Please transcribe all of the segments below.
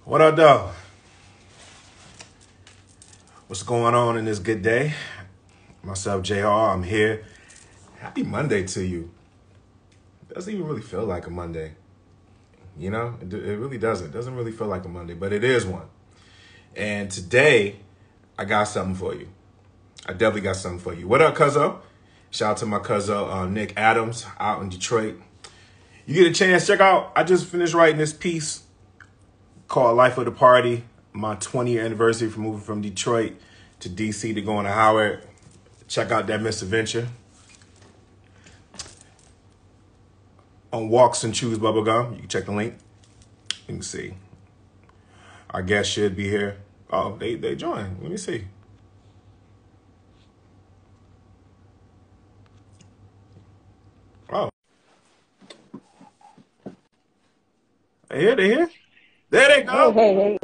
What up, though? What's going on in this good day? Myself, J.Holiday, I'm here. Happy Monday to you. It doesn't even really feel like a Monday. You know, it really doesn't. It doesn't really feel like a Monday, but it is one. And today, I got something for you. I definitely got something for you. What up, cuzzo? Shout out to my cuzzo, Nick Adams, out in Detroit. You get a chance, check out. I just finished writing this piece called Life of the Party, my 20-year anniversary from moving from Detroit to DC to going to Howard. Check out that misadventure. On Walks and Chews Bubblegum. You can check the link. You can see. Our guest should be here. Oh, they joined. Let me see. Oh. They here, they here. There they go. Hey.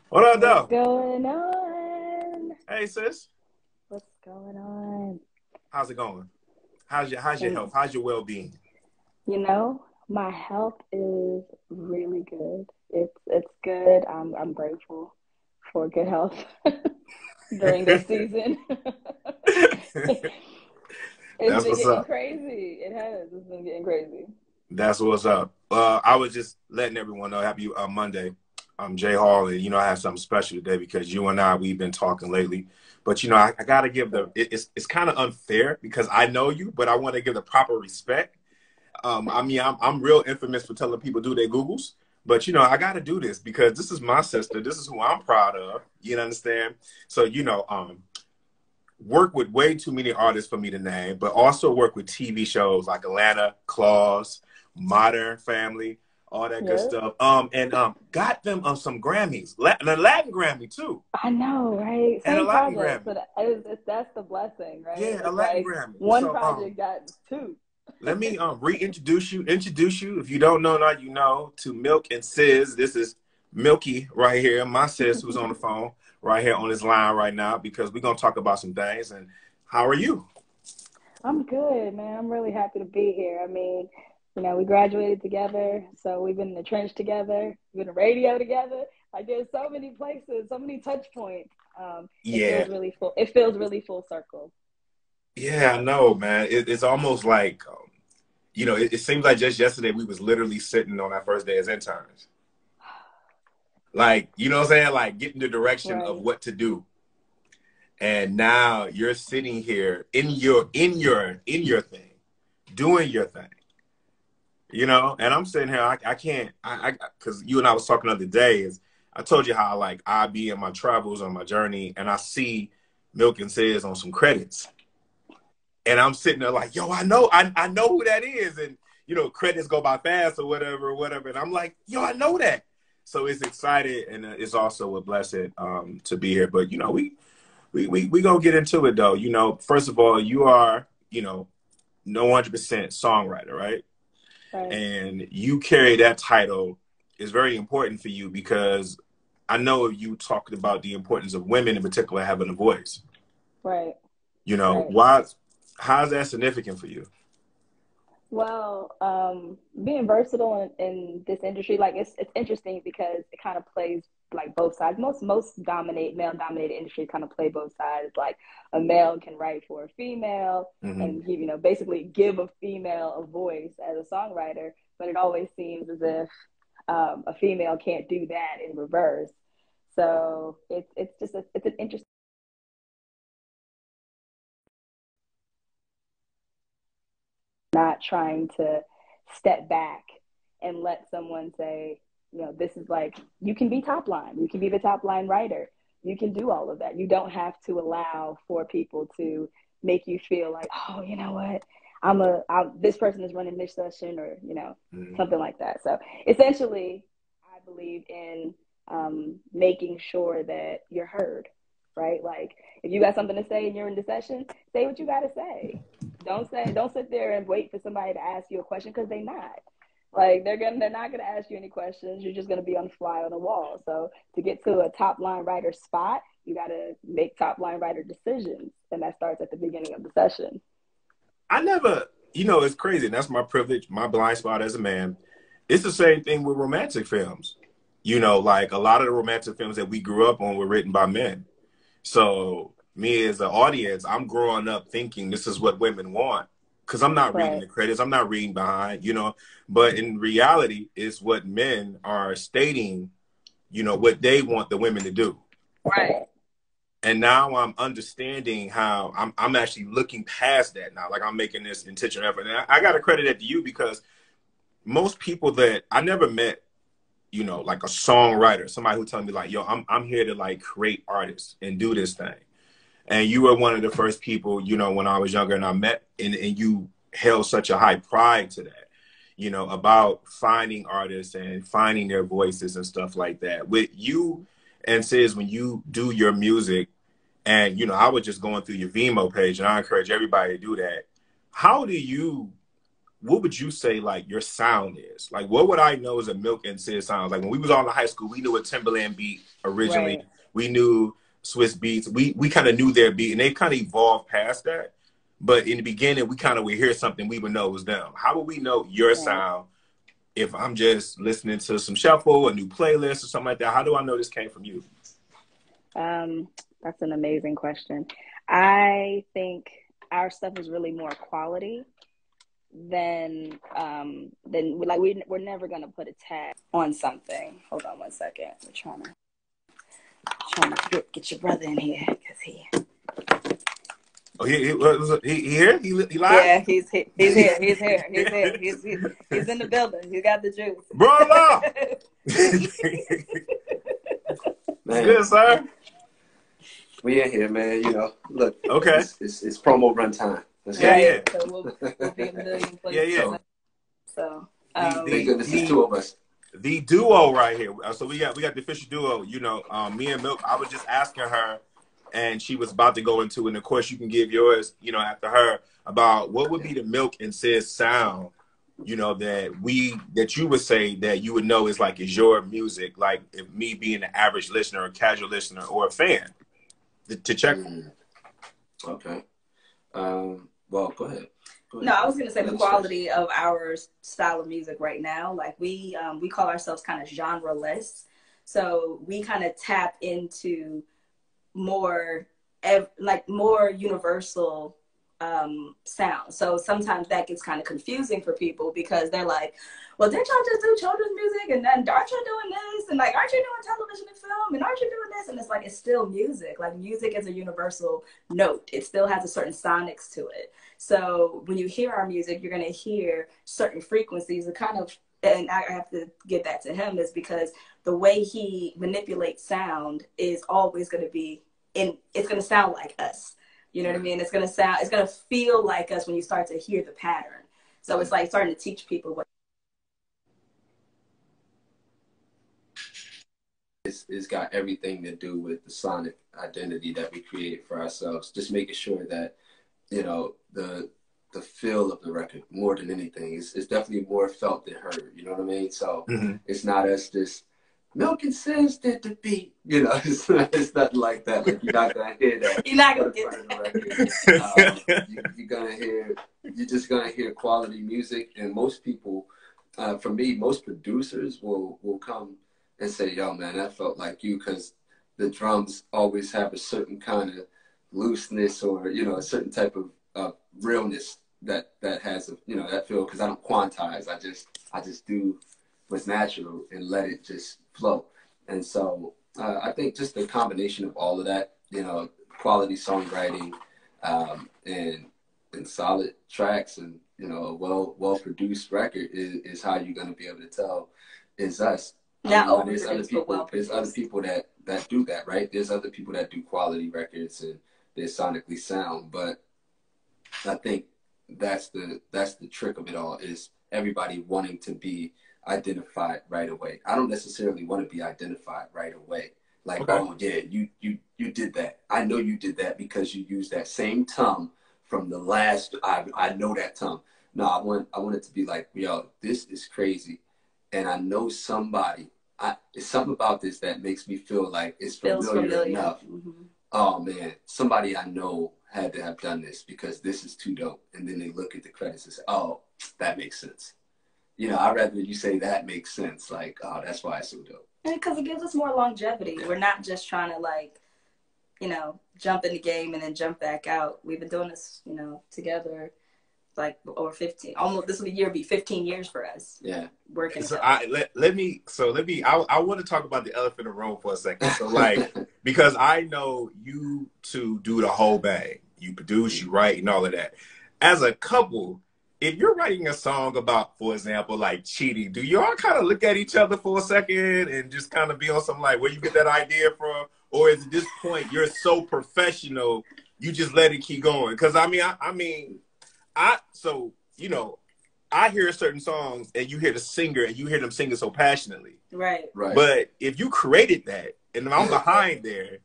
What up, though? What's going on? Hey, sis. What's going on? How's it going? How's your health? How's your well-being? You know, my health is really good. It's good. I'm grateful for good health during this season. It's been getting crazy. It has. It's been getting crazy. That's what's up. I was just letting everyone know happy Monday. I'm J.Holiday. You know, I have something special today because you and we've been talking lately. But, you know, I got to give it's kind of unfair because I know you, but I want to give the proper respect. I mean, I'm real infamous for telling people do their Googles. But, you know, I got to do this because this is my sister. This is who I'm proud of. You understand? So, you know, work with way too many artists for me to name, but also work with TV shows like Atlanta, Claus, Modern Family, all that good stuff. And got them some Grammys, and a Latin Grammy too. I know, right? And a Latin Grammy. So that's the blessing, right? Yeah, a Latin Grammy. One project got two. Let me introduce you. If you don't know, now you know, to Milk and Sizz. This is Milky right here, my sis who's on the phone right here on this line right now because we're going to talk about some things. And how are you? I'm good, man. I'm really happy to be here. I mean, you know, we graduated together, so we've been in the trench together, we've been in radio together. Like, there's so many places, so many touch points. It feels really full circle. Yeah, I know, man. It's almost like, you know, it seems like just yesterday we was literally sitting on our first day as interns. Like, you know what I'm saying? Like, getting the direction of what to do. And now you're sitting here in your thing, doing your thing. You know, and I'm sitting here, I can't, because you and I was talking the other day, is I told you how, like, I be in my travels on my journey, and I see Milk and Sizz on some credits. And I'm sitting there like, yo, I know who that is. And, you know, credits go by fast or whatever. And I'm like, yo, I know that. So it's excited, and it's also a blessing to be here. But, you know, we going to get into it, though. You know, first of all, you are, you know, no 100% songwriter, right? And you carry that title is very important for you because I know you talked about the importance of women in particular having a voice. Right. You know, how's that significant for you? Well, being versatile in this industry, like it's interesting because it kind of plays like both sides. Most male-dominated industries kind of play both sides. Like a male can write for a female and give, you know, basically give a female a voice as a songwriter, but it always seems as if a female can't do that in reverse. So it's an interesting. Not trying to step back and let someone say, you know, this is like, you can be top line. You can be the top line writer. You can do all of that. You don't have to allow for people to make you feel like, oh, you know what, this person is running this session or, you know, something like that. So essentially, I believe in making sure that you're heard, right? Like, if you got something to say and you're in the session, say what you got to say. Don't sit there and wait for somebody to ask you a question because they're not. Like, they're not gonna ask you any questions. You're just gonna be on the fly on the wall. So to get to a top line writer spot, you gotta make top line writer decisions, and that starts at the beginning of the session. I never you know, it's crazy. And that's my privilege, my blind spot as a man. It's the same thing with romantic films. You know, like a lot of the romantic films that we grew up on were written by men. So me as an audience, I'm growing up thinking this is what women want. Because I'm not reading the credits. I'm not reading behind, you know. But in reality, it's what men are stating, you know, what they want the women to do. Right. And now I'm understanding how I'm actually looking past that now. Like I'm making this intentional effort. And I got to credit it to you because most people that I never met, you know, like a songwriter, somebody who told me like, yo, I'm here to like create artists and do this thing. And you were one of the first people, you know, when I was younger and I met and you held such a high pride to that, you know, about finding artists and finding their voices and stuff like that. With you and Sizz, when you do your music and, you know, I was just going through your Vimeo page and I encourage everybody to do that. What would you say like your sound is? Like, what would I know as a Milk and Sizz sound? Like when we was all in high school, we knew a Timberland beat originally. Right. We knew Swiss Beats. We kind of knew their beat, and they kind of evolved past that. But in the beginning, we kind of would hear something we would know was them. How would we know your sound if I'm just listening to some shuffle, a new playlist, or something like that? How do I know this came from you? That's an amazing question. I think our stuff is really more quality than like we're never gonna put a tag on something. Hold on one second. We're trying to get your brother in here because he. Oh, he here? He live? Yeah, he's here. He's in the building. He got the juice. Brother! Good, sir. We in here, man. You know, look. Okay. It's promo run time. Yeah. So we'll be a million places. Yeah. So, thank goodness it's two of us. The duo right here. So we got the official duo. You know, me and Milk. I was just asking her, and she was about to go into, and of course you can give yours, you know, after her, about what would be the Milk and Sizz sound, you know, that you would say that you would know is like is your music, like if me being an average listener, a casual listener, or a fan, to check. Okay. Well, go ahead. No, I was going to say the quality of our style of music right now. Like we call ourselves kind of genre-less. So we kind of tap into more universal sound. So sometimes that gets kind of confusing for people because they're like, well, didn't y'all just do children's music? And then aren't you doing this? And like, aren't you doing television and film? And aren't you doing this? And it's like, it's still music. Like music is a universal note. It still has a certain sonics to it. So when you hear our music, you're going to hear certain frequencies. It kind of, and I have to give that to him, is because the way he manipulates sound is always going to be it's going to sound like us. You know what I mean? It's going to feel like us when you start to hear the pattern. So it's like starting to teach people what. It's got everything to do with the sonic identity that we create for ourselves. Just making sure that, you know, the feel of the record more than anything is definitely more felt than heard. You know what I mean? So it's not us just Milk and Sizz did the beat. You know, it's nothing like that. Like you're not gonna hear that. You're not gonna get that. You're just gonna hear quality music, and most people, for me, most producers will come and say, "Yo, man, that felt like you," because the drums always have a certain kind of looseness or, you know, a certain type of realness that has a, you know, that feel, because I don't quantize. I just do what's natural and let it just flow. And so I think just the combination of all of that, you know, quality songwriting and solid tracks and, you know, a well produced record is how you're going to be able to tell is us. There's other people that do that, right? There's other people that do quality records and they're sonically sound, but I think that's the trick of it all, is everybody wanting to be identified right away. I don't necessarily want to be identified right away. Like, okay, oh yeah, you did that. I know you did that because you used that same tongue from the last. I know that tongue. No, I want it to be like, yo, this is crazy, and I know somebody. It's something about this that makes me feel like it's familiar enough. Mm-hmm. Oh man, somebody I know had to have done this because this is too dope. And then they look at the credits and say, oh, that makes sense. You know, I'd rather you say that makes sense. Like, oh, that's why it's so dope. Because it gives us more longevity. We're not just trying to, like, you know, jump in the game and then jump back out. We've been doing this, you know, together like over 15. Almost this year be 15 years for us. Yeah. Working. So I want to talk about the elephant in the room for a second. So like, because I know you two do the whole bang. You produce, you write, and all of that. As a couple, if you're writing a song about, for example, like cheating, do y'all kind of look at each other for a second and just kind of be on some like, where you get that idea from? Or is at this point you're so professional, you just let it keep going? Because I mean, so you know, I hear certain songs and you hear the singer and you hear them singing so passionately. Right. But if you created that and I'm behind there,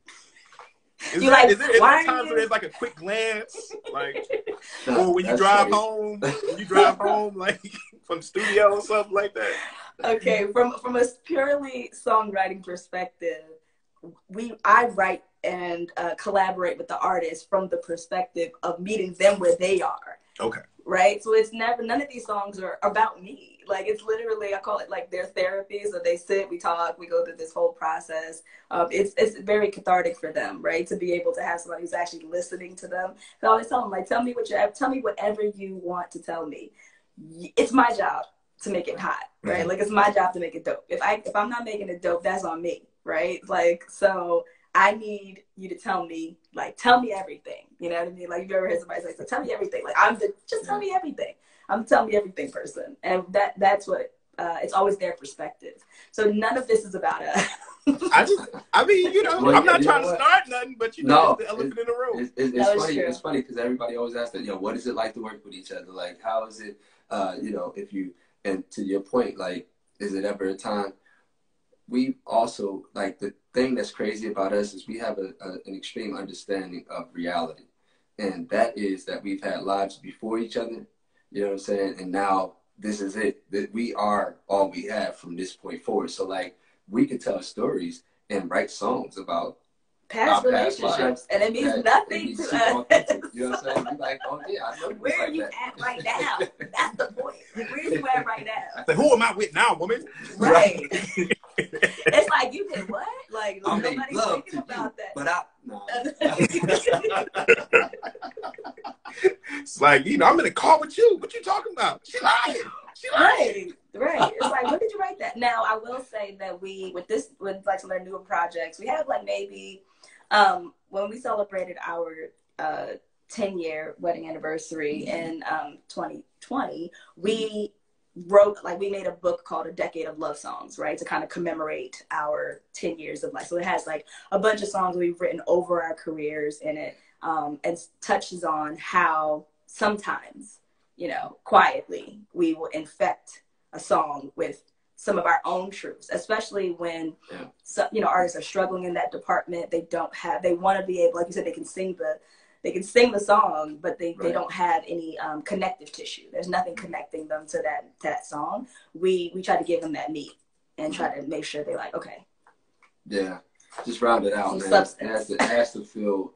is there times where there's like a quick glance, like, or when you drive home, like from the studio or something like that? Okay, from a purely songwriting perspective, I write and collaborate with the artists from the perspective of meeting them where they are. Okay. Right? So it's never, none of these songs are about me. Like, it's literally, I call it like their therapy. So they sit, we talk, we go through this whole process. It's very cathartic for them, right? To be able to have somebody who's actually listening to them. So I always tell them, like, tell me whatever you want to tell me. It's my job to make it hot, right? Like, it's my job to make it dope. If I'm not making it dope, that's on me, right? Like, so I need you to tell me everything. You know what I mean? Like, you've ever heard somebody say, so tell me everything. Like, just tell me everything. I'm tell me everything person. And that's what, it's always their perspective. So none of this is about us. I mean, you know, I'm not trying to start nothing, but you know, the elephant in the room. It's funny because everybody always asks that, you know, what is it like to work with each other? Like, how is it, you know, and to your point, like, is it ever a time? We also, like, the thing that's crazy about us is we have an extreme understanding of reality. And that is that we've had lives before each other, you know what I'm saying? And now this is it. That we are all we have from this point forward. So, like, we can tell stories and write songs about past relationships, and it means nothing to us. You know what I'm saying? We're like, oh yeah, I know. Where are you at right now? That's the point. Where are you at right now? Like, who am I with now, woman? Right. It's like, you did what? Like, nobody's thinking about that. But no. It's like, you know, I'm in a car with you. What you talking about? She lying. Right. It's like, when did you write that? Now, I will say that with like some of their newer projects, we have like maybe when we celebrated our 10-year wedding anniversary in 2020, we made a book called A Decade of Love Songs, right, to kind of commemorate our 10 years of life. So it has like a bunch of songs we've written over our careers in it, and touches on how sometimes, you know, quietly we will infect a song with some of our own truths, especially when you know, artists are struggling in that department. They want to be able, like you said, they can sing the song, but they don't have any connective tissue. There's nothing connecting them to that song. We try to give them that meat and try to make sure they're like, okay. Yeah, just round it out, man. It has to feel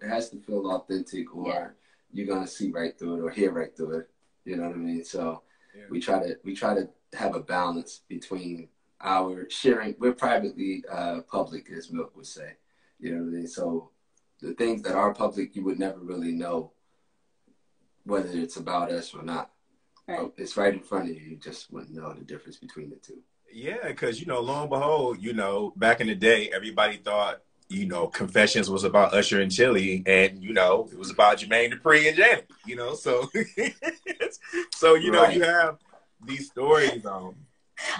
authentic, or you're gonna see right through it or hear right through it. You know what I mean? So we try to have a balance between our sharing. We're privately public, as Milk would say. You know what I mean? So the things that are public, you would never really know whether it's about us or not. Right. It's right in front of you. You just wouldn't know the difference between the two. Yeah, because, you know, lo and behold, you know, back in the day, everybody thought, you know, Confessions was about Usher and Chili, and, you know, it was about Jermaine Dupri and Janet, you know, so, so, you know, you have these stories that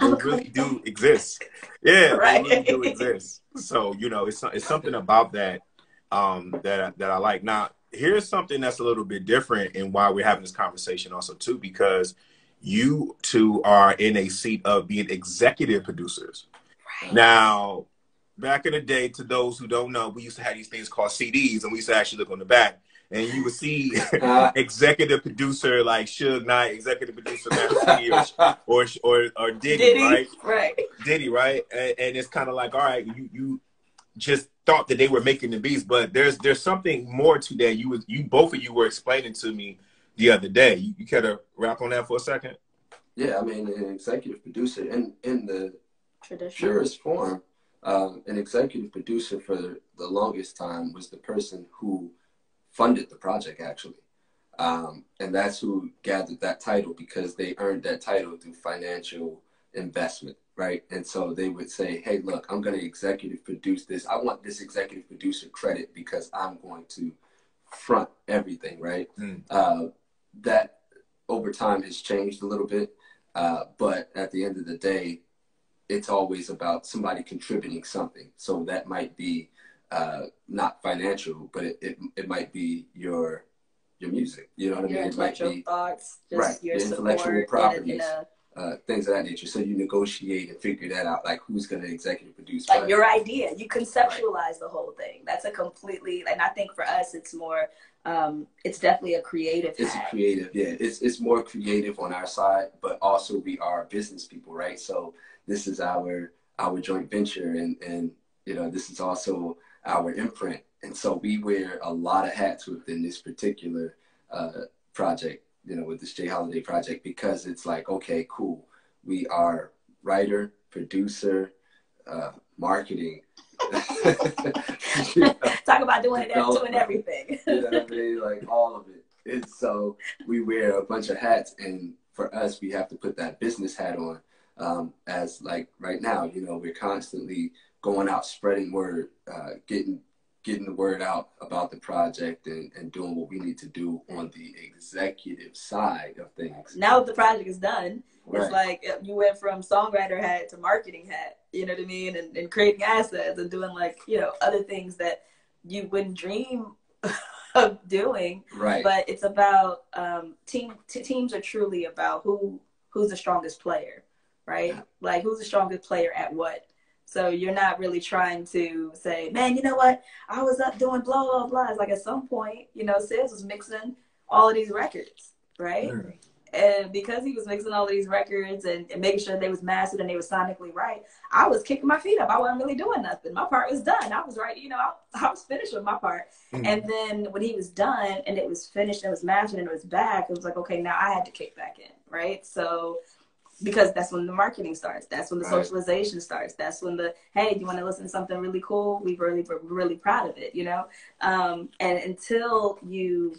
really do exist. Yeah, they really do exist. So, you know, it's something about that that I like. Now, here's something that's a little bit different and why we're having this conversation also too, because you two are in a seat of being executive producers. Right. Now, back in the day, to those who don't know, we used to have these things called CDs, and we used to actually look on the back, and you would see executive producer like Suge Knight, executive producer or Diddy, right? Right. Diddy, right? And it's kind of like, all right, you just thought that they were making the beats, but there's something more to that. You both of you were explaining to me the other day. You care to wrap on that for a second? Yeah, I mean, an executive producer in the Traditional. purest form, an executive producer for the longest time was the person who funded the project, actually. And that's who gathered that title, because they earned that title through financial investment, right? And so they would say, hey, look, I'm going to executive produce this. I want this executive producer credit because I'm going to front everything, right? That over time has changed a little bit. But at the end of the day, it's always about somebody contributing something. So that might be not financial, but it might be your music. You know what I mean? It might be thoughts, just right, your intellectual support properties, things of that nature. So you negotiate and figure that out, like who's going to executive produce. Like your idea, you conceptualize the whole thing. That's a completely, and I think for us, it's more, it's definitely a creative. It's a creative, yeah. It's more creative on our side, but also we are business people, right? So this is our joint venture, and you know, this is also our imprint. And so we wear a lot of hats within this particular project, you know, with this J.Holiday project, because it's like, okay, cool. We are writer, producer, marketing. Talk about doing everything. You know what I mean? Like all of it. And so we wear a bunch of hats, and for us, we have to put that business hat on. As like right now, you know, we're constantly going out, spreading word, getting the word out about the project, and doing what we need to do on the executive side of things. Now that the project is done, right. It's like you went from songwriter hat to marketing hat, you know what I mean? And creating assets and doing, like, you know, other things that you wouldn't dream of doing. Right. But it's about teams are truly about who's the strongest player, right? Yeah. Like, who's the strongest player at what? So you're not really trying to say, man, you know what? I was up doing blah, blah, blah. It's like at some point, you know, Sizz was mixing all of these records, right? Mm. And because he was mixing all of these records and making sure they was mastered and they were sonically right, I was kicking my feet up. I wasn't really doing nothing. My part was done. I was right. You know, I was finished with my part. Mm. And then when he was done and it was finished and it was mastered and it was back, it was like, okay, now I had to kick back in, right? So because that's when the marketing starts. That's when the socialization starts. That's when hey, do you want to listen to something really cool? We're really proud of it, you know? And until you,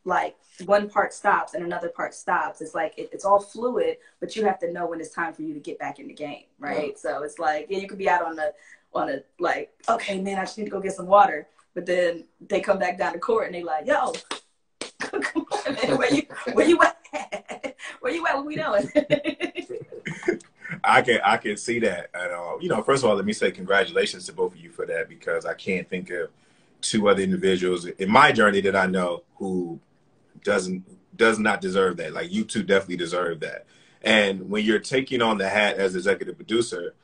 like, one part stops and another part stops, it's like, it's all fluid, but you have to know when it's time for you to get back in the game, right? Yeah. So it's like, yeah, you could be out on a like, okay, man, I just need to go get some water. But then they come back down to court and they like, yo, come on, man, where you at? Where you at? What we doing? I can see that. And, you know, first of all, let me say congratulations to both of you for that, because I can't think of two other individuals in my journey that I know who does not deserve that. Like, you two definitely deserve that. And when you're taking on the hat as executive producer,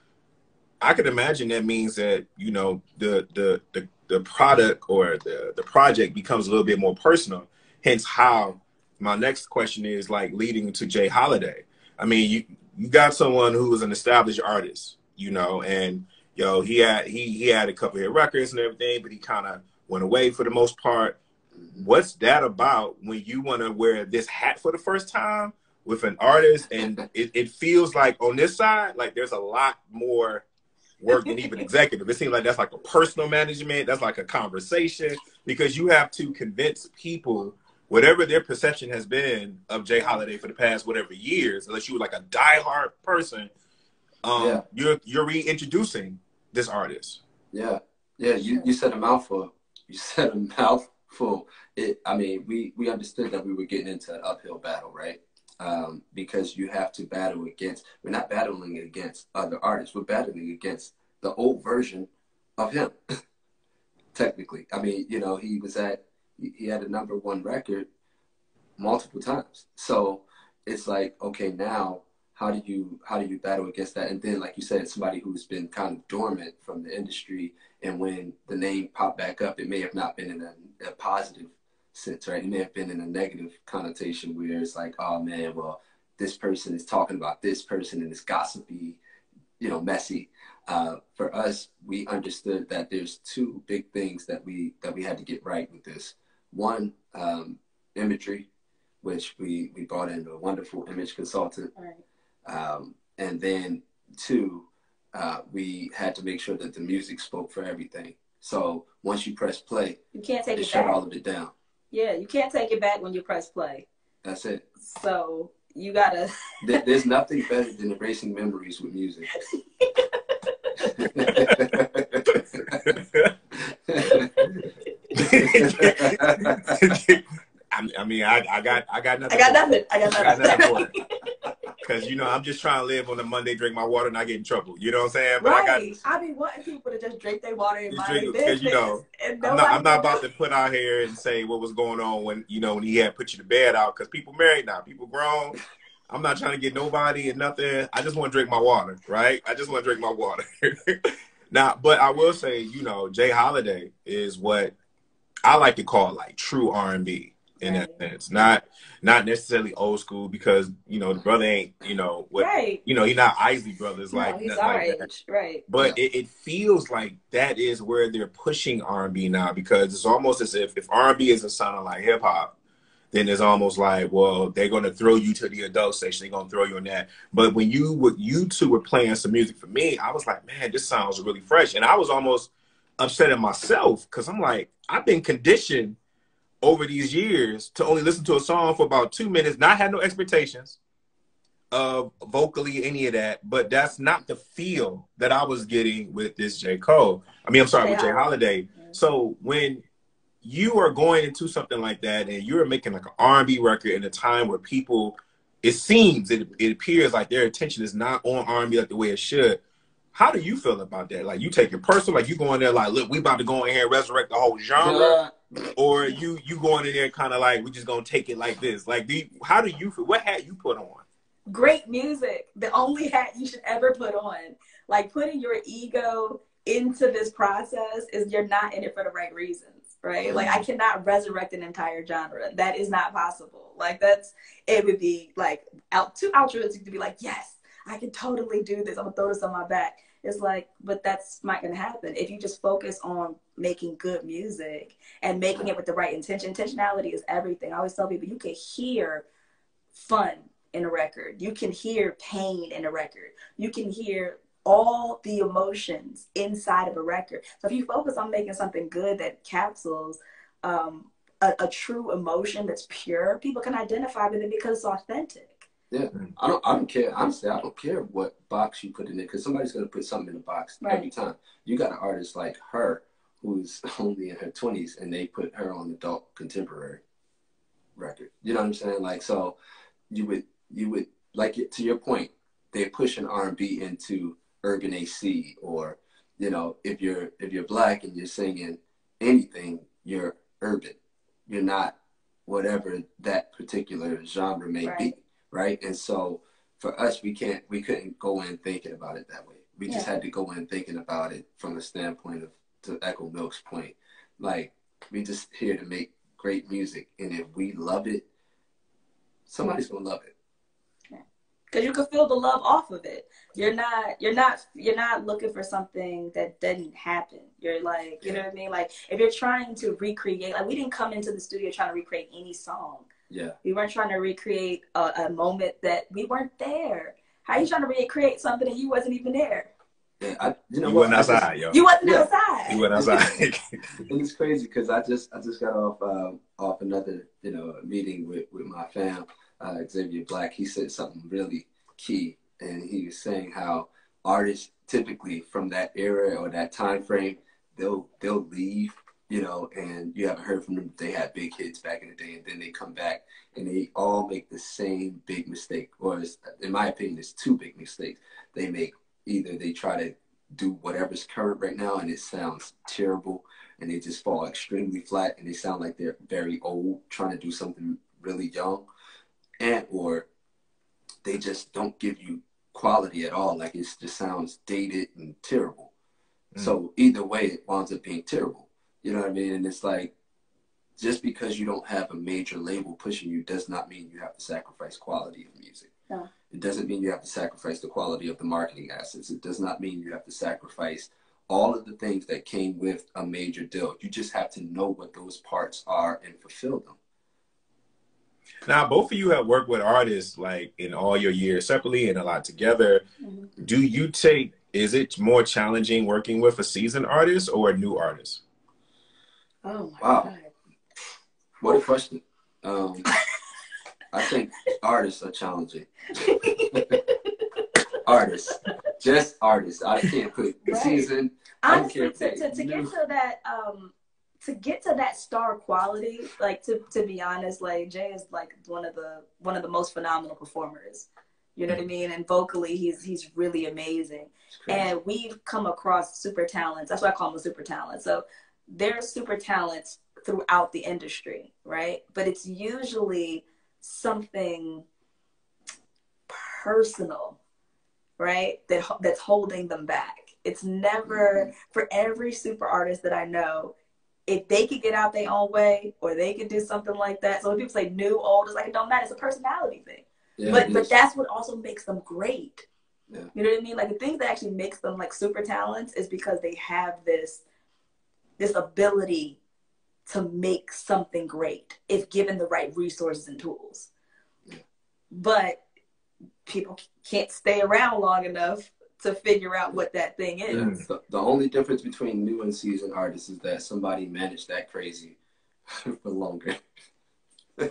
I could imagine that means that, you know, the product or the project becomes a little bit more personal. Hence how my next question is, like, leading to J.Holiday. I mean, you got someone who was an established artist, you know, and, you know, he had a couple of records and everything, but he kind of went away for the most part. What's that about when you want to wear this hat for the first time with an artist? And it feels like on this side, like there's a lot more work than even executive. It seems like that's like a personal management. That's like a conversation, because you have to convince people, whatever their perception has been of J.Holiday for the past whatever years, unless you were like a diehard person, you're reintroducing this artist. Yeah. You said a mouthful. You said a mouthful. I mean, we understood that we were getting into an uphill battle, right? Because you have to battle against. We're not battling against other artists. We're battling against the old version of him. Technically, I mean, you know, he had a #1 record multiple times. So it's like, okay, now how do you battle against that? And then, like you said, somebody who's been kind of dormant from the industry, and when the name popped back up, it may have not been in a positive sense, right? It may have been in a negative connotation where it's like, oh man, well, this person is talking about this person and it's gossipy, you know, messy. For us, we understood that there's two big things that we had to get right with this. One, imagery, which we brought in a wonderful image consultant. Right. And then two, we had to make sure that the music spoke for everything. So once you press play, you can't take it shut back. all of it down. Yeah, you can't take it back when you press play. That's it. So you gotta. There's nothing better than erasing memories with music. I mean, I got nothing. I got nothing for it. Because, you know, I'm just trying to live on a Monday, drink my water, and not get in trouble. You know what I'm saying? But right. I be wanting people to just drink their water and mind their business. Because, you know, I'm not about to put out here and say what was going on when, you know, when he had put you to bed out. Because people married now. People grown. I'm not trying to get nobody and nothing. I just want to drink my water, right? I just want to drink my water. Now, but I will say, you know, J.Holiday is what I like to call like true R&B. In that sense, not necessarily old school, because, you know, the brother ain't, you know, what, you know, he's not Isley Brothers, like, he's our age, right? But it feels like that is where they're pushing R&B now, because it's almost as if R&B isn't sounding like hip hop, then it's almost like, well, they're going to throw you to the adult section, they're going to throw you in that. But when you two were playing some music for me, I was like, man, this sounds really fresh, and I was almost upset at myself, because I'm like, I've been conditioned over these years to only listen to a song for about 2 minutes, not have no expectations of vocally any of that, but that's not the feel that I was getting with this with J.Holiday. So when you are going into something like that and you're making like an R&B record in a time where people, it appears like their attention is not on R&B like the way it should, how do you feel about that? Like, you take it personal, like you go in there like, look, we about to go in here and resurrect the whole genre, or you going in there kind of like, we just gonna take it like this? Like, how do you feel? What hat you put on? Great music. The only hat you should ever put on. Like, putting your ego into this process is, you're not in it for the right reasons, right? Like, I cannot resurrect an entire genre. That is not possible. Like, it would be like too altruistic to be like, yes, I can totally do this. I'm gonna throw this on my back. It's like, but that's not gonna happen. If you just focus on making good music and making it with the right intention. Intentionality is everything. I always tell people, you can hear fun in a record. You can hear pain in a record. You can hear all the emotions inside of a record. So if you focus on making something good that capsules a true emotion that's pure, people can identify with it because it's authentic. Yeah, I don't care. Honestly, I don't care what box you put in it, because somebody's going to put something in the box every time. You got an artist like her who's only in her 20s, and they put her on adult contemporary record. You know what I'm saying? Like, so you would like it, to your point, they're pushing R&B into urban AC, or, you know, if you're black and you're singing anything, you're urban. You're not whatever that particular genre may be. Right. And so for us, we couldn't go in thinking about it that way. We just had to go in thinking about it from a standpoint of, to echo Milk's point, like, we just here to make great music. And if we love it, somebody's going to love it. Because you can feel the love off of it. You're not looking for something that didn't happen. You're like, you know what I mean? Like, if you're trying to recreate, like, we didn't come into the studio trying to recreate any song. Yeah. We weren't trying to recreate a moment that we weren't there. How are you trying to recreate something and you wasn't even there? Yeah, you wasn't outside, yo. You wasn't outside. You wasn't outside. And it's crazy because I just got off another, you know, meeting with my fam, Xavier Black. He said something really key, and he was saying how artists typically from that era or that time frame, they'll leave, you know, and you haven't heard from them. They had big hits back in the day, and then they come back and they all make the same big mistake, or in my opinion, it's two big mistakes. They make, either they try to do whatever's current right now and it sounds terrible, and they just fall extremely flat and they sound like they're very old trying to do something really young, and or they just don't give you quality at all. Like, it just sounds dated and terrible. So either way, it winds up being terrible. You know what I mean? And it's like, just because you don't have a major label pushing you does not mean you have to sacrifice quality of music. No. It doesn't mean you have to sacrifice the quality of the marketing assets. It does not mean you have to sacrifice all of the things that came with a major deal. You just have to know what those parts are and fulfill them. Now, both of you have worked with artists like in all your years separately and a lot together. Mm-hmm. Do you take, is it more challenging working with a seasoned artist or a new artist? Oh my God. What a question. I think artists are challenging. Artists. Just artists. I can't put seasoned. Honestly, to get to that star quality, like to be honest, like Jay is like one of the most phenomenal performers. You know what I mean? And vocally, he's really amazing. And we've come across super talents. That's why I call them a super talent. So there's super talents throughout the industry, right? But it's usually something personal, right? That's holding them back. It's never, for every super artist that I know, if they could get out their own way or they could do something like that. So when people say new, old, it's like, it don't matter. It's a personality thing. Yeah, but that's what also makes them great. Yeah. You know what I mean? Like the things that actually makes them like super talents is because they have this ability to make something great if given the right resources and tools. Yeah. But people can't stay around long enough to figure out what that thing is. Yeah. The only difference between new and seasoned artists is that somebody managed that crazy for longer.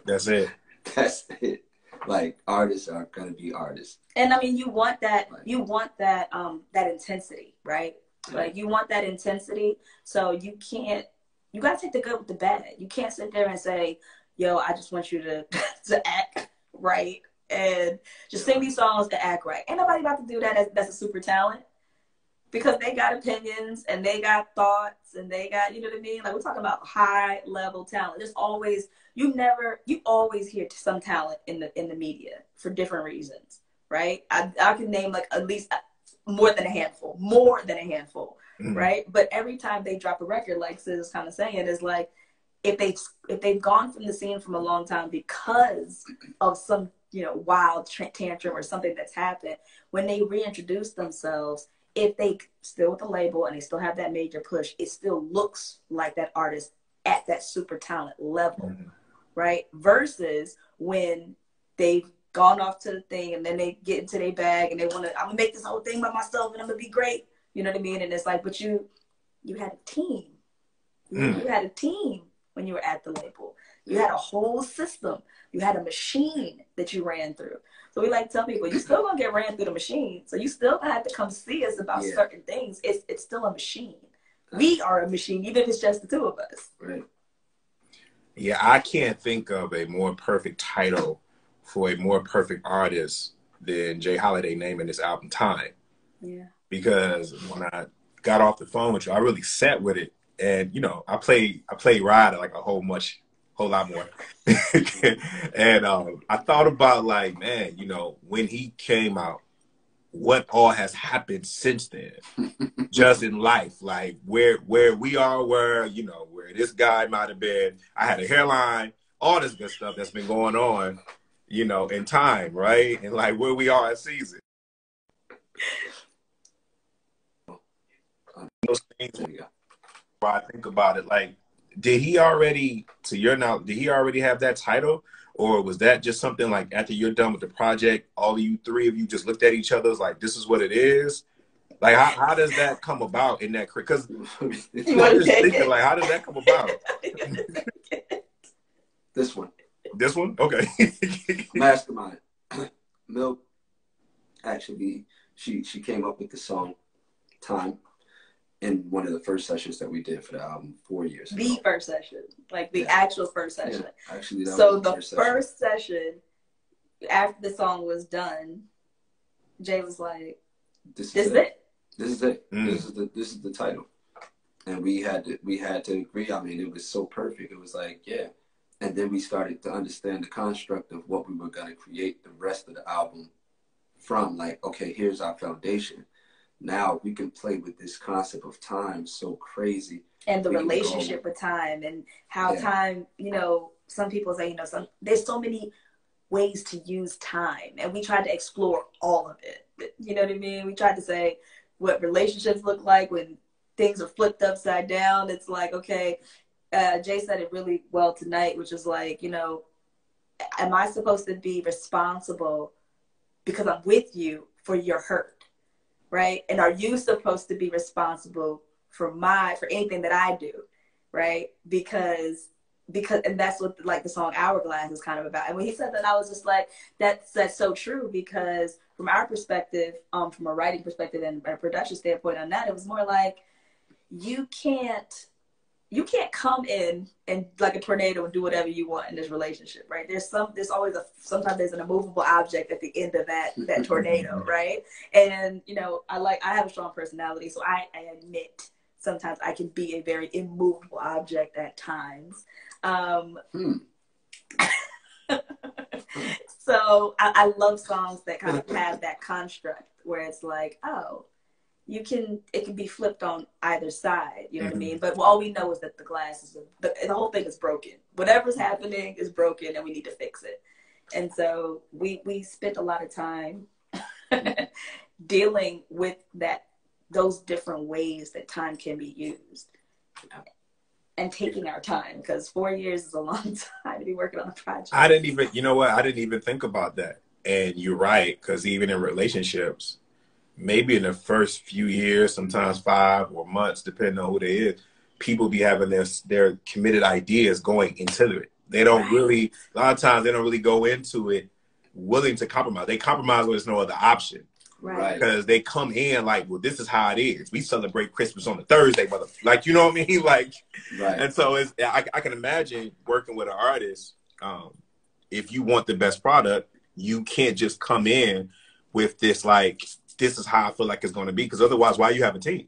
That's it. That's it. Like artists are gonna be artists. And I mean you want that that intensity, right? Yeah. Like you want that intensity. So you gotta take the good with the bad. You can't sit there and say, yo, I just want you to act right and just sing these songs to act right. Ain't nobody about to do that that's a super talent, because they got opinions and they got thoughts and they got, you know what I mean? Like we're talking about high level talent. There's always, you always hear some talent in the media for different reasons, right? I can name like at least more than a handful, mm-hmm. right? But every time they drop a record, like Sizz is kind of saying, is like, if they've gone from the scene from a long time because of some, wild tantrum or something that's happened, when they reintroduce themselves, if they still with the label and they still have that major push, it still looks like that artist at that super talent level, mm-hmm. right? Versus when they've gone off to the thing and then they get into their bag and they want to, I'm gonna make this whole thing by myself and I'm gonna be great. You know what I mean? And it's like, but you had a team. You had a team when you were at the label. You had a whole system. You had a machine that you ran through. So we like to tell people, you still gonna get ran through the machine. So you still gonna have to come see us about certain things. It's still a machine. We are a machine, even if it's just the two of us. Right. Yeah, I can't think of a more perfect title for a more perfect artist than J.Holiday naming this album Time. Yeah. Because when I got off the phone with you, I really sat with it. And, I played Rider like a whole lot more. And I thought about like, man, when he came out, what all has happened since then, just in life, like where we all were, where this guy might have been. I had a hairline, all this good stuff that's been going on, in Time, right? And like where we are at Season. Those things, when I think about it, like, did he already have that title? Or was that just something like after you're done with the project, all of you three of you just looked at each other like, this is what it is? Like, how does that come about in that? Because I'm just thinking, like, how does that come about? This one. This one? Okay. Mastermind. Milk, actually, she came up with the song Time in one of the first sessions that we did for the album 4 years ago. The first session, like the actual first session. Yeah, actually, that so was the first session, after the song was done, Jay was like, "This is it. This is it. This is the title." And we had to agree. I mean, it was so perfect. It was like, yeah. And then we started to understand the construct of what we were going to create the rest of the album from. Like, okay, here's our foundation. Now we can play with this concept of time so crazy. And the relationship with time and how time, some people say, there's so many ways to use time. And we tried to explore all of it. You know what I mean? We tried to say what relationships look like when things are flipped upside down. It's like, okay, Jay said it really well tonight, which is like, you know, am I supposed to be responsible because I'm with you for your hurt, right? And are you supposed to be responsible for anything that I do, right? Because and that's what like the song Hourglass is kind of about. And when he said that, I was just like, that's so true, because from our perspective, from a writing perspective and a production standpoint on that, it was more like, you can't come in and like a tornado and do whatever you want in this relationship, right? Sometimes there's an immovable object at the end of that tornado, right? And you know, I have a strong personality, so I admit sometimes I can be a very immovable object at times. So I love songs that kind of have that construct where it's like, oh, it can be flipped on either side, you know what I mean? But all we know is that the whole thing is broken. Whatever's happening is broken, and we need to fix it. And so we spent a lot of time dealing with those different ways that time can be used, and taking our time, because 4 years is a long time to be working on a project. I didn't even think about that. And you're right, because even in relationships, maybe in the first few years, sometimes 5 or months, depending on who they is, people be having their committed ideas going into it. They don't really, a lot of times they don't really go into it willing to compromise. They compromise when there's no other option. Right. Because they come in like, well, this is how it is. We celebrate Christmas on a Thursday, mother. Like, you know what I mean? Like, right. And so I can imagine working with an artist. If you want the best product, you can't just come in with this, like, this is how I feel like it's going to be. Because otherwise, why you have a team?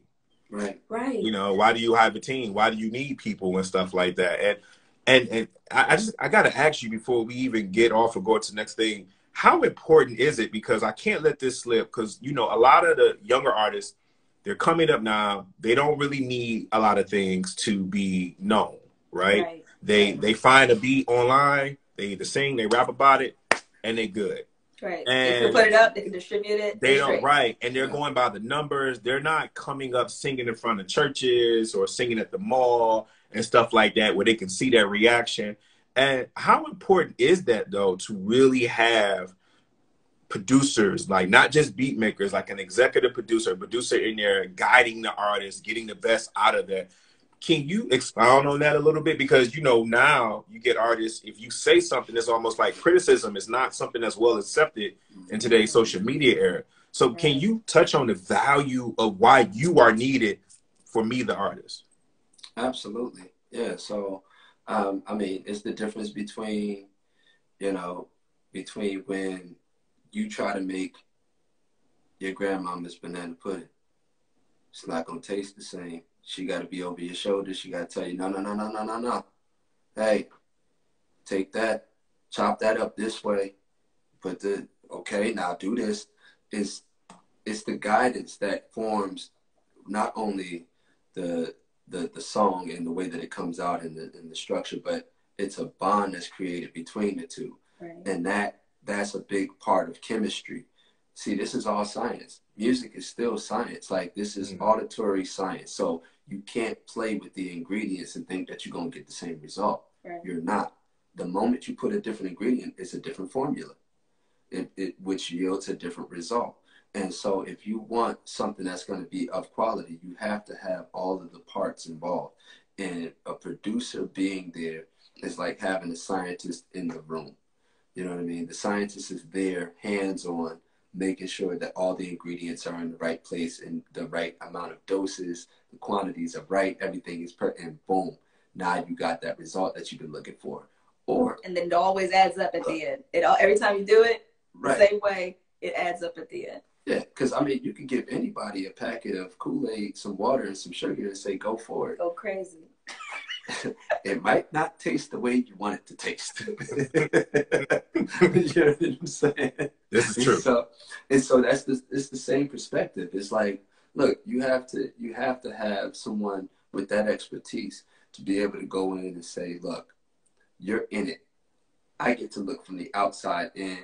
Right. Right. You know, why do you have a team? Why do you need people and stuff like that? And I got to ask you before we even get off or go to the next thing, how important is it? Because I can't let this slip, because, you know, a lot of the younger artists, they're coming up now. They don't really need a lot of things to be known, right? They find a beat online, they either sing, they rap about it, and they good. Right. And they can put it up, they can distribute it. They don't, right. And they're going by the numbers. They're not coming up singing in front of churches or singing at the mall and stuff like that, where they can see that reaction. And how important is that, though, to really have producers, like not just beat makers, like an executive producer, a producer in there guiding the artist, getting the best out of that? Can you expound on that a little bit? Because, you know, now you get artists, if you say something, it's almost like criticism is not something that's well accepted in today's social media era. So can you touch on the value of why you are needed for me, the artist? Absolutely. Yeah. So, I mean, it's the difference between, between when you try to make your grandmama's banana pudding. It's not going to taste the same. She got to be over your shoulder. She got to tell you, no. Hey, take that, chop that up this way. Now do this. It's the guidance that forms not only the song and the way that it comes out in the structure, but it's a bond that's created between the two. Right. And that's a big part of chemistry. See, this is all science. Music is still science. Like, this is auditory science. So you can't play with the ingredients and think that you're going to get the same result. Right. You're not. The moment you put a different ingredient, it's a different formula, which yields a different result. And so if you want something that's going to be of quality, you have to have all of the parts involved. And a producer being there is like having a scientist in the room. You know what I mean? The scientist is there, hands-on, making sure that all the ingredients are in the right place and the right amount of doses, the quantities are right, everything is and boom, now you got that result that you've been looking for. And then it always adds up at the end. Every time you do it, the same way, it adds up at the end. Yeah, because, I mean, you can give anybody a packet of Kool-Aid, some water, and some sugar and say, go for it. Go crazy. It might not taste the way you want it to taste. You know what I'm saying? This is true. So it's the same perspective. It's like, look, you have to have someone with that expertise to be able to go in and say, look, you're in it. I get to look from the outside in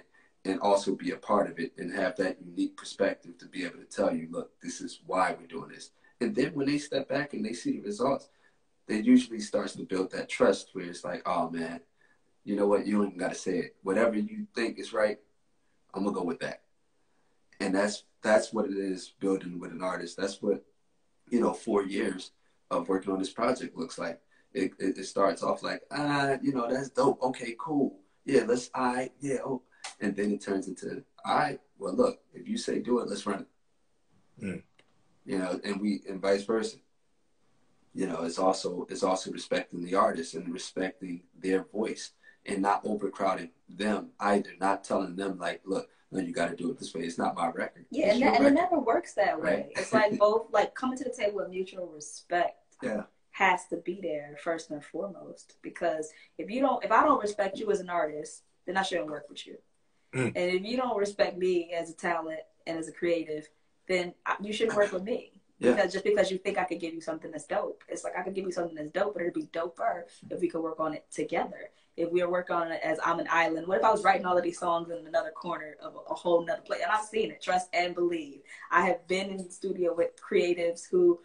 and also be a part of it and have that unique perspective to be able to tell you, look, this is why we're doing this. And then when they step back and they see the results, it usually starts to build that trust where it's like, oh man, you know what? You don't even got to say it. Whatever you think is right, I'm going to go with that. And that's what it is, building with an artist. That's what, 4 years of working on this project looks like. It starts off like, that's dope. Okay, cool. Yeah, oh. And then it turns into, all right, well, look, if you say do it, let's run it. And vice versa. It's also respecting the artist and respecting their voice and not overcrowding them either. Not telling them like, look, no, you got to do it this way. It's not my record. Yeah, and it never works that way. Right? It's like both, like coming to the table with mutual respect. Yeah. Has to be there first and foremost, because if I don't respect you as an artist, then I shouldn't work with you. And if you don't respect me as a talent and as a creative, then you shouldn't work with me. Yeah. Because just because you think I could give you something that's dope, it's like I could give you something that's dope, but it'd be doper if we could work on it together. If we were working on it as I'm an island, what if I was writing all of these songs in another corner of a whole nother place? And I've seen it, trust and believe. I have been in the studio with creatives who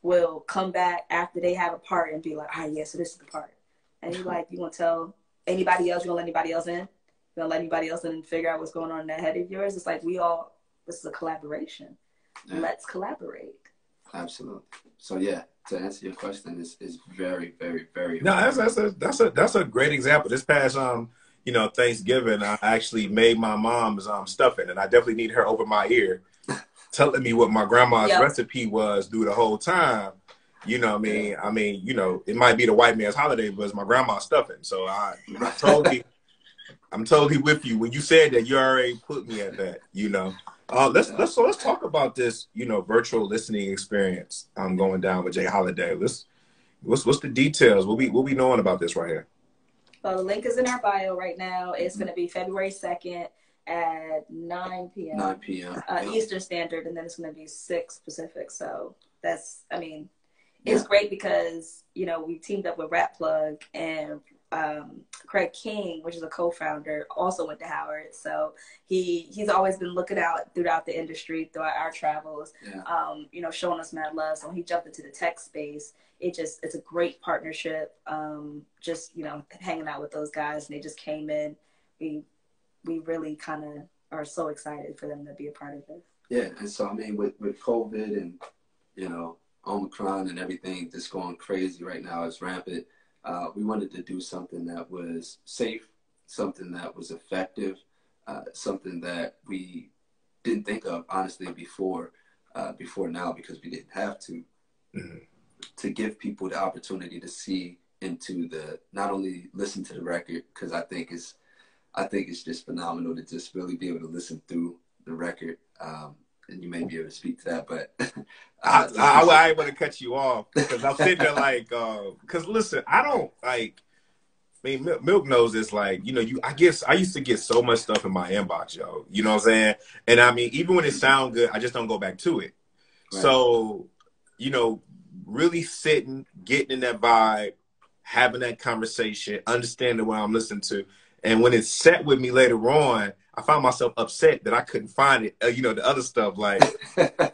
will come back after they have a part and be like, all right, yeah, so this is the part. And you're like, you want to tell anybody else? You want to let anybody else in? You want to let anybody else in and figure out what's going on in that head of yours? It's like this is a collaboration. Yeah. Let's collaborate. Absolutely. So yeah, to answer your question, is very, very, very. No, that's a great example. This past Thanksgiving, I actually made my mom's stuffing, and I definitely need her over my ear, telling me what my grandma's recipe was through the whole time. You know what I mean? Yeah. I mean, it might be the white man's holiday, but it's my grandma's stuffing. So I'm totally with you. When you said that, you already put me at that. Let's talk about this, virtual listening experience going down with J.Holiday. What's the details? What we knowing about this right here? Well, the link is in our bio right now. It's going to be February 2nd at 9 p.m. 9 p.m. Eastern Standard, and then it's going to be 6 Pacific. So it's great because, we teamed up with Rap Plug, and Craig King, which is a co-founder, also went to Howard. So he's always been looking out throughout the industry, throughout our travels, showing us mad love. So when he jumped into the tech space, it's a great partnership. Hanging out with those guys, and they just came in. We really kind of are so excited for them to be a part of this. Yeah, and so with COVID and Omicron and everything just going crazy right now, it's rampant. We wanted to do something that was safe, something that was effective, something that we didn't think of, honestly, before now, because we didn't have to, to give people the opportunity to see into not only listen to the record, because I think it's just phenomenal to just really be able to listen through the record. And you may be able to speak to that, but I ain't want to cut you off because I'm sitting there like, because listen, I don't like. I mean, Milk knows this. Like, I used to get so much stuff in my inbox, yo. You know what I'm saying? And I mean, even when it sounds good, I just don't go back to it. Right. So, really sitting, getting in that vibe, having that conversation, understanding what I'm listening to, and when it's set with me later on, I found myself upset that I couldn't find it. The other stuff, like,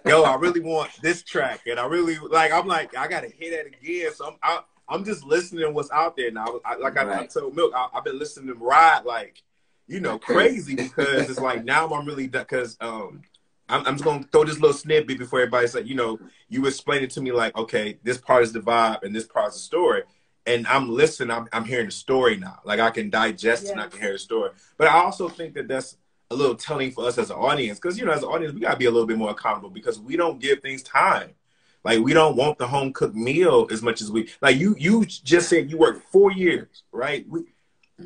yo, I really want this track, and I really I'm like, I gotta hear that again. So I'm just listening to what's out there now. I told Milk, I've been listening to Ride crazy because it's like now I'm really because I'm just gonna throw this little snippet before everybody's like, you explain it to me like, okay, this part is the vibe and this part is the story. And I'm listening, I'm hearing the story now. Like, I can digest and I can hear the story. But I also think that that's a little telling for us as an audience. Because, as an audience, we got to be a little bit more accountable because we don't give things time. Like, we don't want the home-cooked meal as much as we... Like, you just said you worked 4 years, right?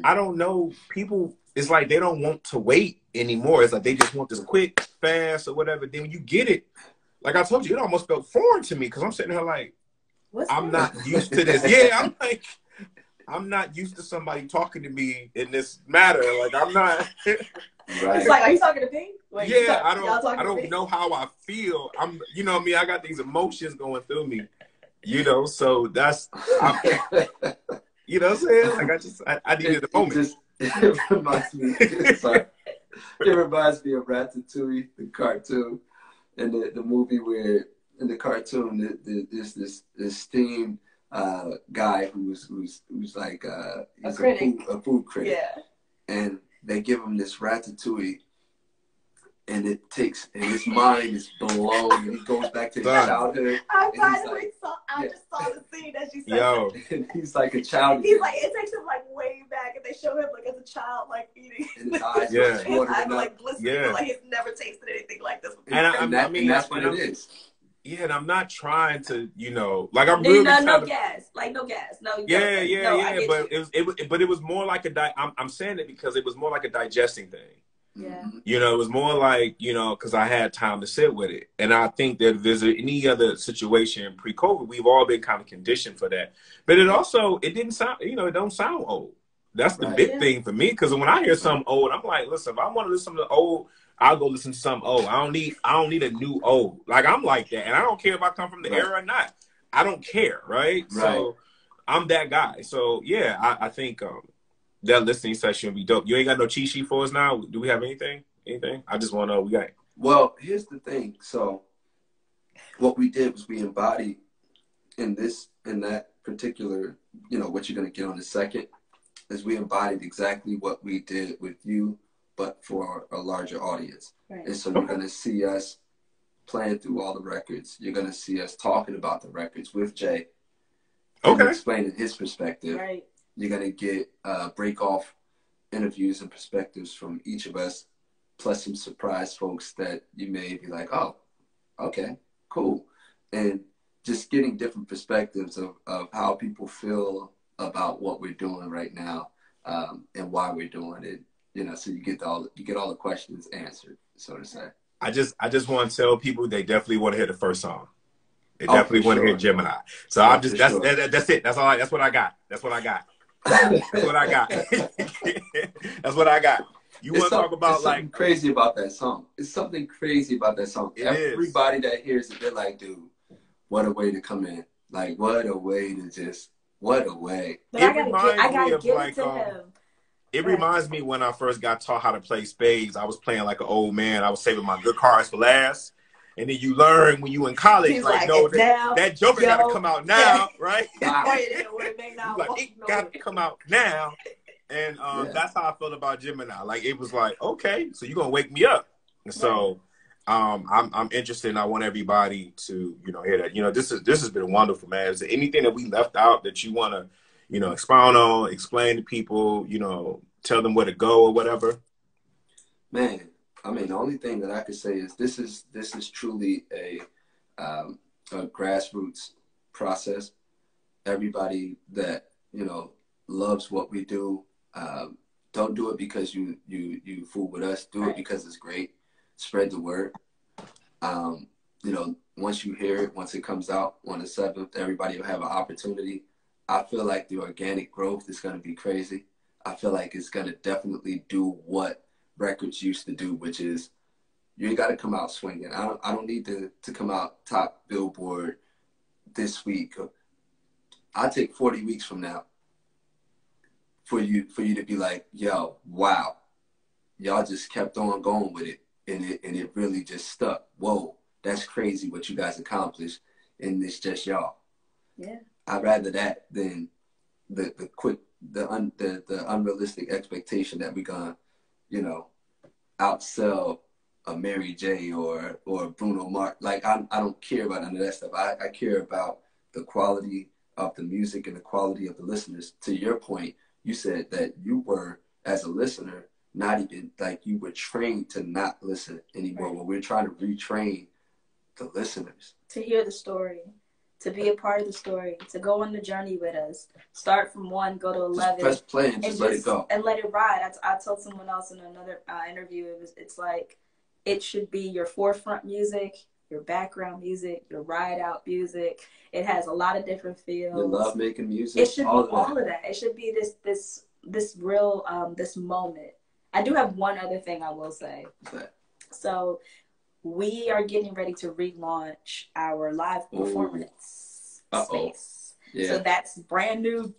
I don't know. People, it's like they don't want to wait anymore. It's like they just want this quick, fast, or whatever. Then when you get it, like I told you, it almost felt foreign to me because I'm sitting here like, I'm not used to this. Yeah, I'm not used to somebody talking to me in this matter. Like, I'm not. Right. It's like, are you talking to me? Like, yeah, I don't know how I feel. You know what I mean? I got these emotions going through me. So that's, you know what I'm saying? Like, I needed a moment. It reminds me. Sorry. It reminds me of Ratatouille, the cartoon, and the movie where in the cartoon there's this esteemed guy who's like he's a food critic, Yeah. and they give him this ratatouille, and his mind is blown, and he goes back to his childhood. I just saw the scene that you said. Yo. And he's like a child. He's like, it takes him like way back, and they show him like as a child, like eating. And his eyes like glistening, like he's never tasted anything like this before. And that's what it is. Yeah, and I'm not trying to, like I'm really no gas. But it was more like I'm saying it because it was more like a digesting thing. Yeah. It was more like, because I had time to sit with it. And I think that if there's any other situation pre-COVID, we've all been kind of conditioned for that. But it didn't sound, it don't sound old. That's the big thing for me. Because when I hear something old, I'm like, listen, if I want to listen to old, I'll go listen to something old. I don't need a new old. Like, I'm like that. And I don't care if I come from the era or not. I don't care, right? So I'm that guy. So, yeah, I think that listening session would be dope. You ain't got no cheat sheet for us now? Do we have anything? Anything? I just want to know. We got. Well, here's the thing. So what we did was we embodied in that particular, what you're going to get on the second, is we embodied exactly what we did with you, but for a larger audience. Right. And so you're going to see us playing through all the records. You're going to see us talking about the records with Jay. Okay. Explaining his perspective. Right. You're going to get break off interviews and perspectives from each of us, plus some surprise folks that you may be like, oh, okay, cool. And just getting different perspectives of how people feel about what we're doing right now, and why we're doing it. So you get all the questions answered, so to say. I just want to tell people they definitely want to hear the first song. They definitely want to hear Gemini. So I'm just that's it. That's all. That's what I got. That's what I got. That's what I got. That's what I got. You want to talk about something crazy about that song? It's something crazy about that song. Everybody that hears it, they're like, dude, what a way to come in. Like, what a way to just, what a way. But I gotta give it to him. It reminds me when I first got taught how to play spades. I was playing like an old man. I was saving my good cards for last. And then you learn when you in college, no, that joker got to come out now, right? It got to come out now. And that's how I felt about Gemini. Like, it was like, okay, so you're going to wake me up. And so I'm interested, and I want everybody to, hear that. This has been wonderful, man. Is there anything that we left out that you want to, expound on, explain to people, tell them where to go or whatever? Man, I mean, the only thing that I could say is this is truly a grassroots process. Everybody that loves what we do, don't do it because you fool with us. Do it because it's great. Spread the word. Once you hear it, once it comes out on the 7th, everybody will have an opportunity. I feel like the organic growth is going to be crazy. I feel like it's going to definitely do what records used to do, which is you ain't got to come out swinging. I don't need to come out top Billboard this week. I'll take 40 weeks from now for you to be like, yo, wow, y'all just kept on going with it, and it really just stuck. Whoa, that's crazy what you guys accomplished, and it's just y'all. Yeah, I'd rather that than the unrealistic expectation that we're gonna outsell a Mary J or Bruno Mars. Like, I don't care about none of that stuff. I care about the quality of the music and the quality of the listeners. To your point, you said that you were, as a listener, not even, like, you were trained to not listen anymore. Well, we're trying to retrain the listeners to hear the story, to be a part of the story, to go on the journey with us. Start from 1, go to 11. Just press play and just let it go. And let it ride. I told someone else in another interview, it's like, it should be your forefront music, your background music, your ride out music. It has a lot of different feels. Your love making music. It should be all of that. It should be this real this moment. I do have one other thing I will say. Okay. So we are getting ready to relaunch our live performance space. Yeah. So that's brand new.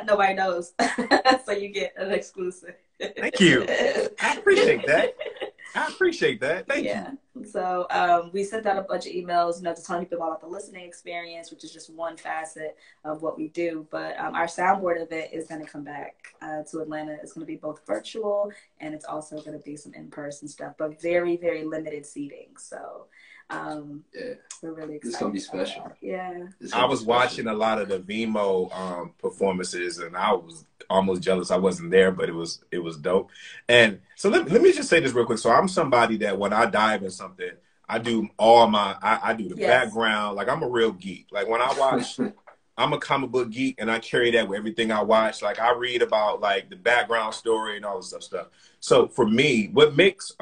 Nobody knows. So you get an exclusive. Thank you. I appreciate that. I appreciate that. Thank you. So we sent out a bunch of emails, you know, to telling people about the listening experience, which is just one facet of what we do. But our soundboard event is going to come back to Atlanta. It's going to be both virtual and it's also going to be some in-person stuff, but very, very limited seating. So we're really excited. It's going to be special. That. Yeah. I was watching a lot of the Vimo performances and I was almost jealous I wasn't there, but it was dope. And so let me just say this real quick. So I'm somebody that when I dive in something, I do I do the background. Like I'm a real geek. Like when I watch, I'm a comic book geek and I carry that with everything I watch. Like I read about like the background story and all this stuff. So for me, what makes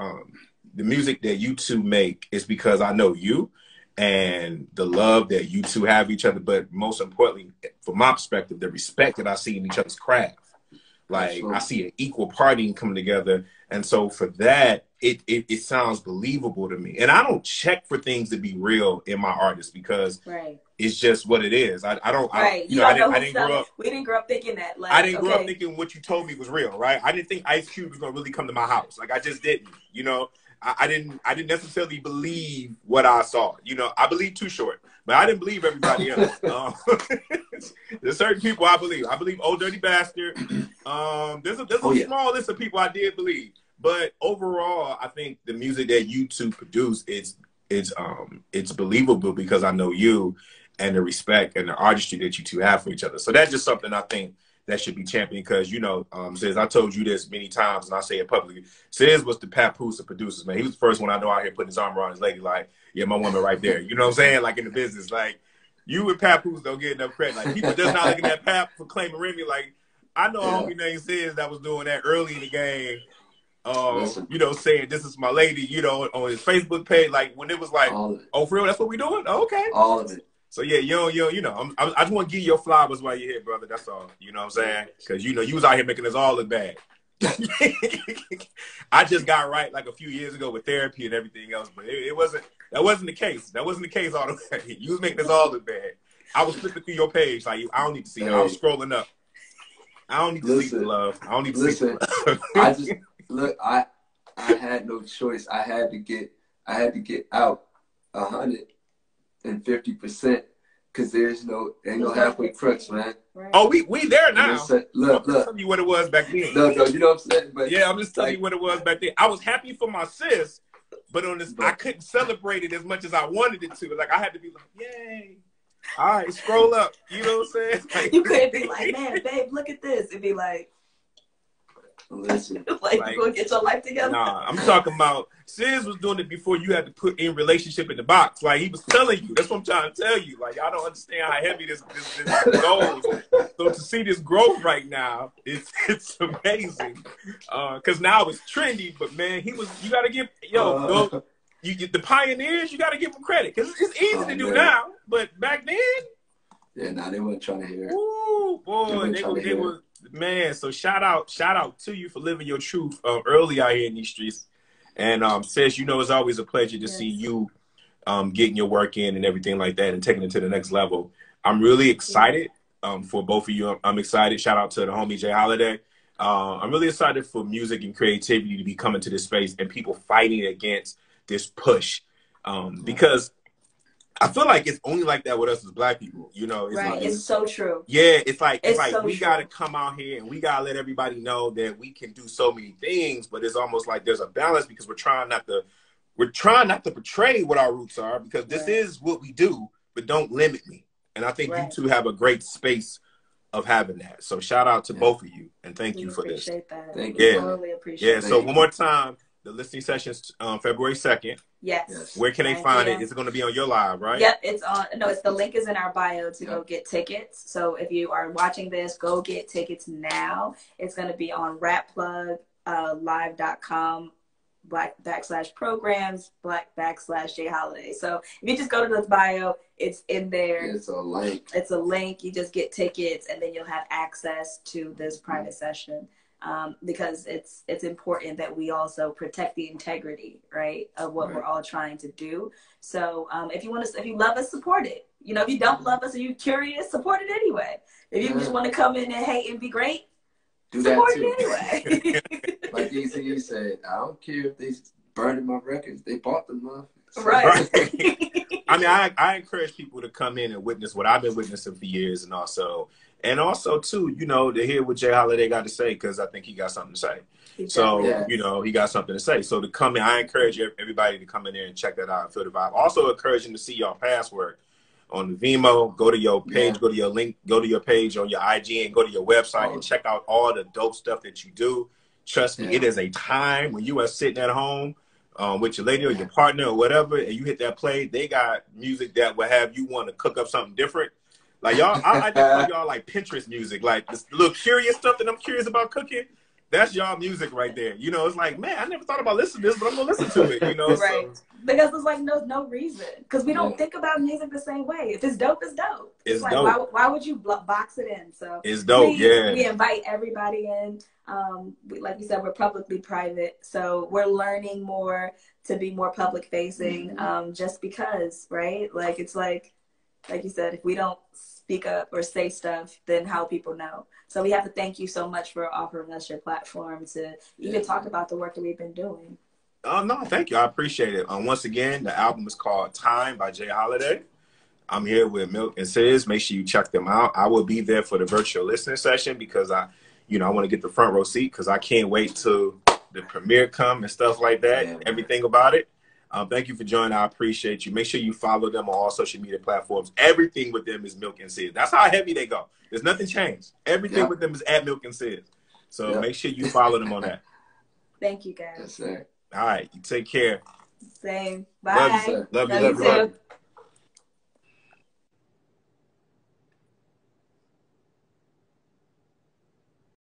the music that you two make is because I know you and the love that you two have each other, but most importantly, from my perspective, the respect that I see in each other's craft. Like I see an equal partying coming together. And so for that, it sounds believable to me. And I don't check for things to be real in my artists because it's just what it is. I don't didn't grow up. We didn't grow up thinking that. Like, I didn't grow up thinking what you told me was real, right? I didn't think Ice Cube was gonna really come to my house. Like I just didn't, you know. I didn't necessarily believe what I saw. You know, I believe Too Short, but I didn't believe everybody else. There's certain people I believe. I believe Old Dirty Bastard. There's a small list of people I did believe. But overall, I think the music that you two produce, it's believable because I know you and the respect and the artistry that you two have for each other. So that's just something I think that should be championed because, you know, Sizz, I told you this many times and I say it publicly. Sizz was the papoose of producers, man. He was the first one I know out here putting his arm around his lady like, yeah, my woman right there. You know what I'm saying? Like in the business, like you and papoose don't get enough credit. Like people just not looking at Pap for claiming Remy. Like I know a homie named Sizz that was doing that early in the game. You know, saying this is my lady, you know, on his Facebook page. Like when it was like, oh, for real, that's what we doing? Oh, okay. All of it. So yeah, you know, I just want to give you your flowers while you're here, brother. That's all. You know what I'm saying? Because you know, you was out here making us all look bad. I just got right like a few years ago with therapy and everything else, but that wasn't the case. That wasn't the case all the way. You was making us all look bad. I was flipping through your page like I don't need to see it. I was scrolling up. I don't need to see the love. I don't need to see the love. I had no choice. I had to get out 150% because ain't no halfway crux, man. Right. Oh, we there now. Look. I'm just telling you what it was back then. No, you know what I'm saying? But yeah, I'm just telling you what it was back then. I was happy for my sis, but on this, I couldn't celebrate it as much as I wanted it to. Like I had to be like, yay. All right, scroll up. You know what I'm saying? Like, you couldn't be like, man, babe, look at this. It'd be like, listen, like you gonna get your life together. Nah, I'm talking about Sizz was doing it before you had to put in relationship in the box. Like he was telling you. That's what I'm trying to tell you. Like I don't understand how heavy this goes. So to see this growth right now, it's amazing. Cause now it's trendy, but man, you gotta give the pioneers, you gotta give them credit. Cause it's easy to do now, but back then. Yeah, they weren't trying to hear it. Ooh, boy, they were. Man, so shout out to you for living your truth early out here in these streets. And Sizz, you know, it's always a pleasure to see you getting your work in and everything like that and taking it to the next level. I'm really excited for both of you. I'm excited. Shout out to the homie J.Holiday. I'm really excited for music and creativity to be coming to this space and people fighting against this push because I feel like it's only like that with us as Black people, you know. It's right, like, it's so true. Yeah, it's like so we got to come out here and we got to let everybody know that we can do so many things, but it's almost like there's a balance because we're trying not to portray what our roots are because this is what we do, but don't limit me. And I think you two have a great space of having that. So shout out to both of you and thank you for this. That. Thank you. Totally appreciate it. Yeah, so one more time. The listening session's February 2nd. Yes. Where can they find it? It's going to be on your live, right? Yep, it's on. No, it's the link is in our bio to go get tickets. So if you are watching this, go get tickets now. It's going to be on rapplug.live.com /programs /J.Holiday. So if you just go to the bio, it's in there. It's a link. It's a link. You just get tickets, and then you'll have access to this private session. Because it's important that we also protect the integrity, right, of what we're all trying to do. So if you love us, support it. You know, if you don't love us and you're curious, support it anyway. If you just want to come in and hate and be great, do support that too. it anyway. Like Easy said, I don't care if they burning my records. They bought them, motherfuckers. Right. I mean, I encourage people to come in and witness what I've been witnessing for years, and also too, you know, to hear what J.Holiday got to say, because I think he got something to say. So, you know, he got something to say. So to come in, I encourage everybody to come in there and check that out and feel the vibe. Also encourage them to see your past work on the Vimeo. Go to your page, go to your link, go to your page on your IG, and go to your website and check out all the dope stuff that you do. Trust me, it is a time when you are sitting at home with your lady or your partner or whatever, and you hit that play, they got music that will have you want to cook up something different. Like y'all, I just call y'all like Pinterest music, like this little curious stuff that I'm curious about cooking. That's y'all music right there. You know, it's like, man, I never thought about listening to this, but I'm gonna listen to it. You know, right? So, because there's like no reason, because we don't think about music the same way. If it's dope, it's dope. It's like dope. Why would you box it in? So it's dope. We invite everybody in. Like you said, we're publicly private, so we're learning more to be more public facing. Just because, right? Like it's like you said, if we don't speak up or say stuff, then how people know? So we have to thank you so much for offering us your platform to even talk about the work that we've been doing. No, thank you. I appreciate it. Once again, the album is called Time by J.Holiday. I'm here with Milk and Sizz. Make sure you check them out. I will be there for the virtual listening session because I want to get the front row seat because I can't wait till the premiere come and stuff like that. Everything about it. Thank you for joining. I appreciate you. Make sure you follow them on all social media platforms. Everything with them is Milk and Sizz. That's how heavy they go. There's nothing changed. Everything with them is at Milk and Sizz. So make sure you follow them on that. Thank you, guys. That's it. All right. You take care. Same. Bye. Love you.